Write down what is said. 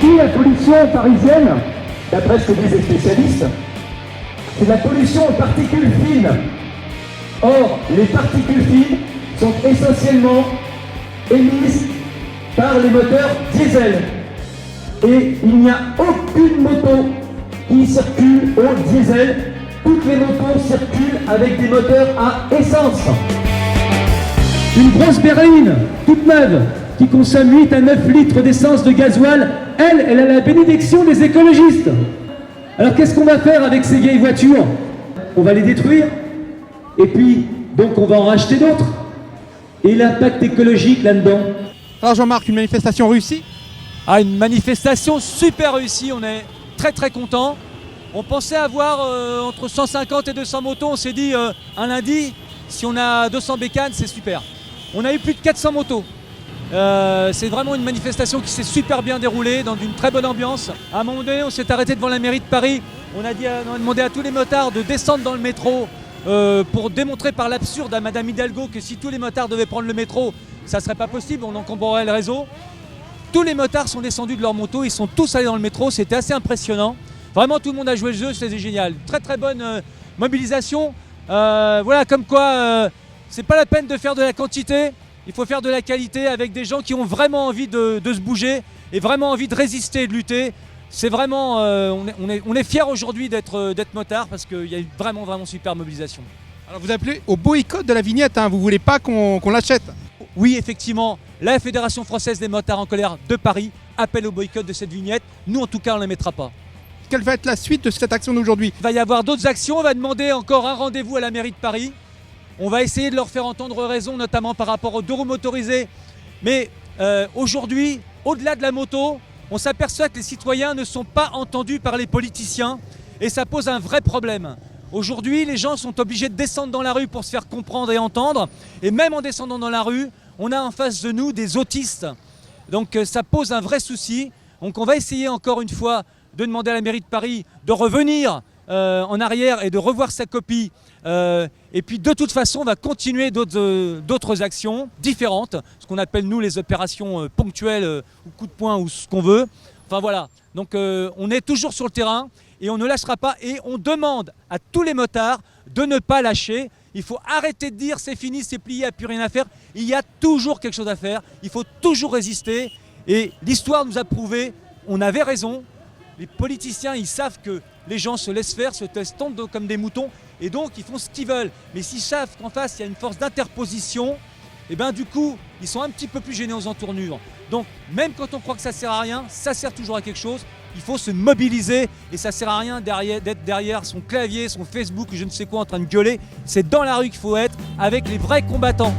Aujourd'hui, la pollution parisienne, d'après ce que disent les spécialistes, c'est la pollution aux particules fines. Or, les particules fines sont essentiellement émises par les moteurs diesel. Et il n'y a aucune moto qui circule au diesel. Toutes les motos circulent avec des moteurs à essence. Une grosse berline, toute neuve, qui consomme 8 à 9 litres d'essence de gasoil, elle a la bénédiction des écologistes. Alors qu'est-ce qu'on va faire avec ces vieilles voitures? On va les détruire, et puis, donc on va en racheter d'autres. Et l'impact écologique là-dedans. Alors Jean-Marc, une manifestation réussie? Ah, une manifestation super réussie, on est très très contents. On pensait avoir entre 150 et 200 motos, on s'est dit un lundi, si on a 200 bécanes, c'est super. On a eu plus de 400 motos. C'est vraiment une manifestation qui s'est super bien déroulée, dans une très bonne ambiance. À un moment donné, on s'est arrêté devant la mairie de Paris. On a demandé à tous les motards de descendre dans le métro pour démontrer par l'absurde à Madame Hidalgo que si tous les motards devaient prendre le métro, ça ne serait pas possible, on encombrerait le réseau. Tous les motards sont descendus de leur moto, ils sont tous allés dans le métro, c'était assez impressionnant. Vraiment, tout le monde a joué le jeu, c'était génial. Très très bonne mobilisation. Voilà, comme quoi, c'est pas la peine de faire de la quantité. Il faut faire de la qualité avec des gens qui ont vraiment envie de se bouger et vraiment envie de résister et de lutter. C'est vraiment, on est fiers aujourd'hui d'être motards parce qu'il y a eu vraiment super mobilisation. Alors vous appelez au boycott de la vignette, hein. Vous voulez pas qu'on l'achète? Oui, effectivement, la Fédération Française des Motards en Colère de Paris appelle au boycott de cette vignette. Nous, en tout cas, on ne la mettra pas. Quelle va être la suite de cette action d'aujourd'hui? Il va y avoir d'autres actions, on va demander encore un rendez-vous à la mairie de Paris. On va essayer de leur faire entendre raison, notamment par rapport aux deux roues motorisées. Mais aujourd'hui, au-delà de la moto, on s'aperçoit que les citoyens ne sont pas entendus par les politiciens et ça pose un vrai problème. Aujourd'hui, les gens sont obligés de descendre dans la rue pour se faire comprendre et entendre. Et même en descendant dans la rue, on a en face de nous des autistes. Donc ça pose un vrai souci. Donc on va essayer encore une fois de demander à la mairie de Paris de revenir en arrière et de revoir sa copie. Et puis de toute façon, on va continuer d'autres actions différentes, ce qu'on appelle nous les opérations ponctuelles ou coup de poing ou ce qu'on veut. Enfin voilà, donc on est toujours sur le terrain et on ne lâchera pas et on demande à tous les motards de ne pas lâcher. Il faut arrêter de dire c'est fini, c'est plié, il n'y a plus rien à faire. Il y a toujours quelque chose à faire, il faut toujours résister et l'histoire nous a prouvé, on avait raison. Les politiciens, ils savent que les gens se laissent faire, se tendent comme des moutons et donc ils font ce qu'ils veulent. Mais s'ils savent qu'en face, il y a une force d'interposition, et bien du coup, ils sont un petit peu plus gênés aux entournures. Donc même quand on croit que ça sert à rien, ça sert toujours à quelque chose. Il faut se mobiliser et ça sert à rien d'être derrière son clavier, son Facebook, je ne sais quoi en train de gueuler. C'est dans la rue qu'il faut être avec les vrais combattants.